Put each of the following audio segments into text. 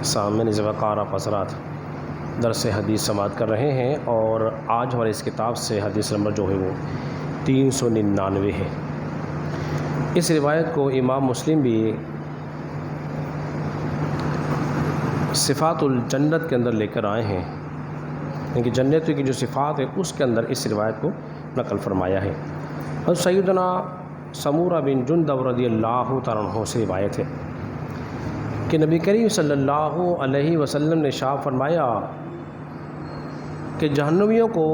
سامنے وقار حضرات درس حدیث سماعت کر رہے ہیں، اور آج ہمارے اس کتاب سے حدیث نمبر جو ہے وہ 399 ہے۔ اس روایت کو امام مسلم بھی صفات الجنت کے اندر لے کر آئے ہیں، یعنی کہ جنت کی جو صفات ہے اس کے اندر اس روایت کو نقل فرمایا ہے۔ اور سیدنا سمورہ بن جندب رضی اللہ تعالیٰ عنہ سے روایت ہے کہ نبی کریم صلی اللہ علیہ وسلم نے ارشاد فرمایا کہ جہنمیوں کو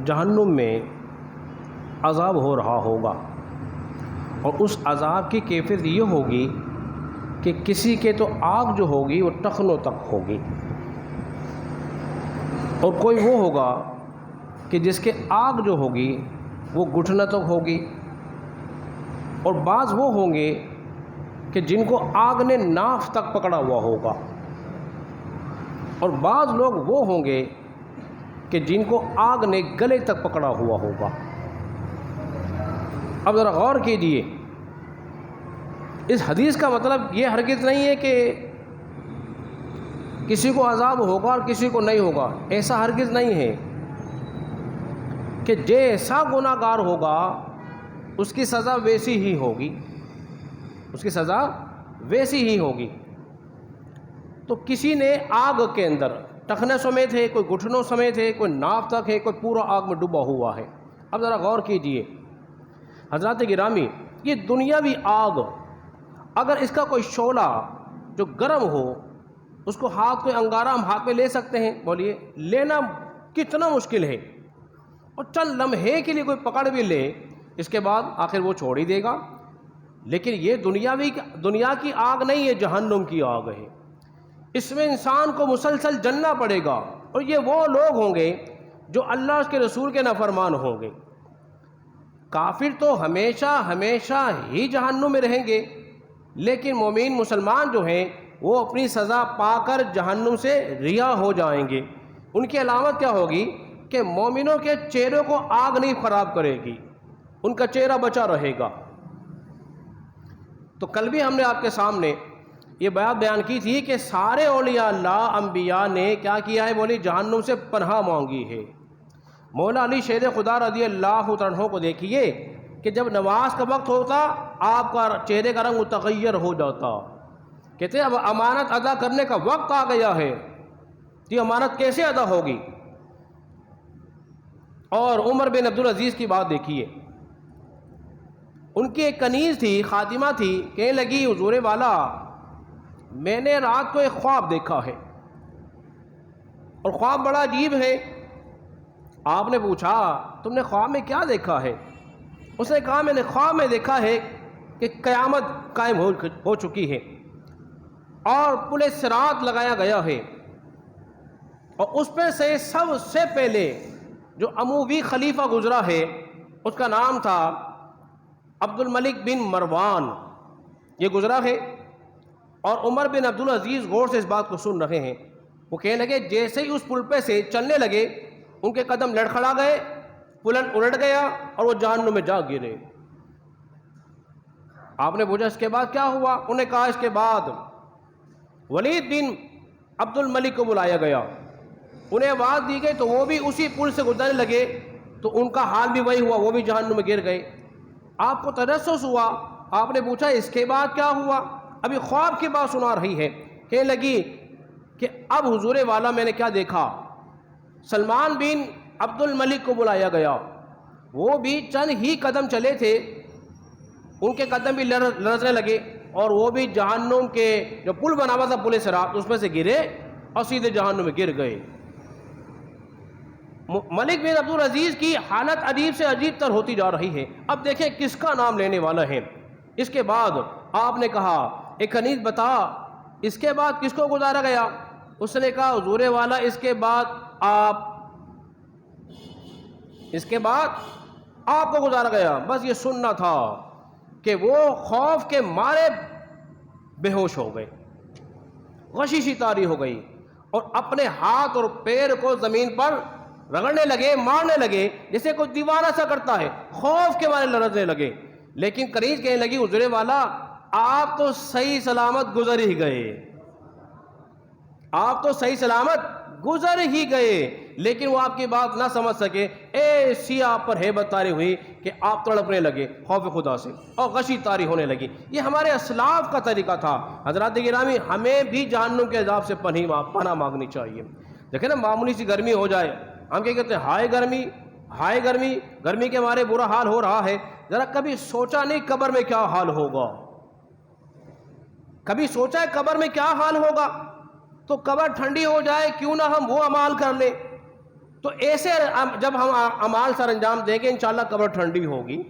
جہنم میں عذاب ہو رہا ہوگا، اور اس عذاب کی کیفیت یہ ہوگی کہ کسی کے تو آگ جو ہوگی وہ ٹخنوں تک ہوگی، اور کوئی وہ ہوگا کہ جس کے آگ جو ہوگی وہ گھٹنوں تک ہوگی، اور بعض وہ ہوں گے کہ جن کو آگ نے ناف تک پکڑا ہوا ہوگا، اور بعض لوگ وہ ہوں گے کہ جن کو آگ نے گلے تک پکڑا ہوا ہوگا۔ اب ذرا غور کیجیے، اس حدیث کا مطلب یہ ہرگز نہیں ہے کہ کسی کو عذاب ہوگا اور کسی کو نہیں ہوگا، ایسا ہرگز نہیں ہے کہ جیسا گناہ گار ہوگا اس کی سزا ویسی ہی ہوگی، اس کی سزا ویسی ہی ہوگی۔ تو کسی نے آگ کے اندر ٹخنے سمیت ہے، کوئی گھٹنوں سمیت ہے، کوئی ناف تک ہے، کوئی پورا آگ میں ڈوبا ہوا ہے۔ اب ذرا غور کیجئے حضرات گرامی، یہ دنیاوی آگ اگر اس کا کوئی شعلہ جو گرم ہو، اس کو کوئی انگارہ ہم ہاتھ میں لے سکتے ہیں؟ بولیے، لینا کتنا مشکل ہے، اور چند لمحے کے لیے کوئی پکڑ بھی لے اس کے بعد آخر وہ چھوڑ ہی دے گا۔ لیکن یہ دنیا کی آگ نہیں ہے، جہنم کی آگ ہے۔ اس میں انسان کو مسلسل جلنا پڑے گا، اور یہ وہ لوگ ہوں گے جو اللہ اس کے رسول کے نافرمان ہوں گے۔ کافر تو ہمیشہ ہمیشہ ہی جہنم میں رہیں گے، لیکن مومن مسلمان جو ہیں وہ اپنی سزا پا کر جہنم سے رہا ہو جائیں گے۔ ان کی علامت کیا ہوگی کہ مومنوں کے چہروں کو آگ نہیں خراب کرے گی، ان کا چہرہ بچا رہے گا۔ تو کل بھی ہم نے آپ کے سامنے یہ بات بیان کی تھی کہ سارے اولیاء اللہ انبیاء نے کیا کیا ہے؟ بولی، جہنم سے پناہ مانگی ہے۔ مولا علی شیر خدا رضی اللہ عنہ کو دیکھیے کہ جب نماز کا وقت ہوتا آپ کا چہرے کا رنگ متغیر ہو جاتا، کہتے ہیں اب امانت ادا کرنے کا وقت آ گیا ہے، یہ امانت کیسے ادا ہوگی؟ اور عمر بن عبدالعزیز کی بات دیکھیے، ان کی ایک کنیز تھی، خادمہ تھی، کہنے لگی حضور والا میں نے رات کو ایک خواب دیکھا ہے، اور خواب بڑا عجیب ہے۔ آپ نے پوچھا تم نے خواب میں کیا دیکھا ہے؟ اس نے کہا میں نے خواب میں دیکھا ہے کہ قیامت قائم ہو چکی ہے، اور پل صراط لگایا گیا ہے، اور اس پہ سے سب سے پہلے جو اموی خلیفہ گزرا ہے اس کا نام تھا عبد الملک بن مروان، یہ گزرا ہے۔ اور عمر بن عبدالعزیز غور سے اس بات کو سن رہے ہیں، وہ کہنے لگے جیسے ہی اس پل پہ سے چلنے لگے ان کے قدم لڑکھڑا گئے، پل الٹ گیا اور وہ جہنم میں جا گرے۔ آپ نے پوچھا اس کے بعد کیا ہوا؟ انہوں نے کہا اس کے بعد ولید بن عبد الملک کو بلایا گیا، انہیں آواز دی گئی تو وہ بھی اسی پل سے گزرنے لگے، تو ان کا حال بھی وہی ہوا، وہ بھی جہنم میں گر گئے۔ آپ کو تجسس ہوا، آپ نے پوچھا اس کے بعد کیا ہوا؟ ابھی خواب کی بات سنا رہی ہے، کہنے لگی کہ اب حضور والا میں نے کیا دیکھا، سلمان بن عبد الملک کو بلایا گیا، وہ بھی چند ہی قدم چلے تھے، ان کے قدم بھی لرزنے لگے، اور وہ بھی جہنم کے جو پل بنا ہوا تھا پل صراط اس میں سے گرے اور سیدھے جہنم میں گر گئے۔ ملک بن عبدالعزیز کی حالت عجیب سے عجیب تر ہوتی جا رہی ہے۔ اب دیکھیں کس کا نام لینے والا ہے۔ اس کے بعد آپ نے کہا ایک کنیز بتا اس کے بعد کس کو گزارا گیا؟ اس نے کہا حضور والا اس کے بعد آپ کو گزارا گیا۔ بس یہ سننا تھا کہ وہ خوف کے مارے بے ہوش ہو گئے، غشی طاری ہو گئی، اور اپنے ہاتھ اور پیر کو زمین پر رگڑنے لگے، مارنے لگے جیسے کوئی دیوانہ سا کرتا ہے، خوف کے مارے لرزنے لگے۔ لیکن کنیز کہنے لگی حضور والا آپ تو صحیح سلامت گزر ہی گئے، آپ تو صحیح سلامت گزر ہی گئے، لیکن وہ آپ کی بات نہ سمجھ سکے، ایسی آپ پر ہیبت طاری ہوئی کہ آپ تڑپنے لگے خوف خدا سے اور غشی طاری ہونے لگی۔ یہ ہمارے اسلاف کا طریقہ تھا۔ حضرات گرامی، ہمیں بھی جہنم کے عذاب سے پناہ مانگنی چاہیے۔ دیکھیں نا، معمولی سی گرمی ہو جائے، ہم کیا کہتے ہیں، ہائے گرمی، گرمی کے ہمارے برا حال ہو رہا ہے۔ ذرا کبھی سوچا نہیں قبر میں کیا حال ہوگا؟ کبھی سوچا ہے قبر میں کیا حال ہوگا؟ تو قبر ٹھنڈی ہو جائے، کیوں نہ ہم وہ اعمال کر لیں؟ تو ایسے جب ہم اعمال سر انجام دیں گے، انشاءاللہ قبر ٹھنڈی ہوگی،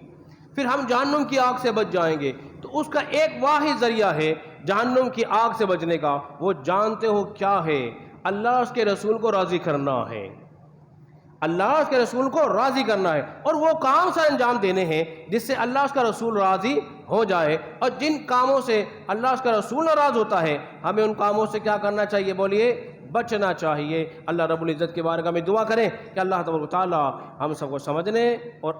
پھر ہم جہنم کی آگ سے بچ جائیں گے۔ تو اس کا ایک واحد ذریعہ ہے جہنم کی آگ سے بچنے کا، وہ جانتے ہو کیا ہے؟ اللہ اس کے رسول کو راضی کرنا ہے، اللہ اس کے رسول کو راضی کرنا ہے، اور وہ کام سر انجام دینے ہیں جس سے اللہ اس کا رسول راضی ہو جائے۔ اور جن کاموں سے اللہ اس کا رسول ناراض ہوتا ہے، ہمیں ان کاموں سے کیا کرنا چاہیے؟ بولیے، بچنا چاہیے۔ اللہ رب العزت کے بارگاہ میں دعا کریں کہ اللہ تبارک و تعالی ہم سب کو سمجھنے اور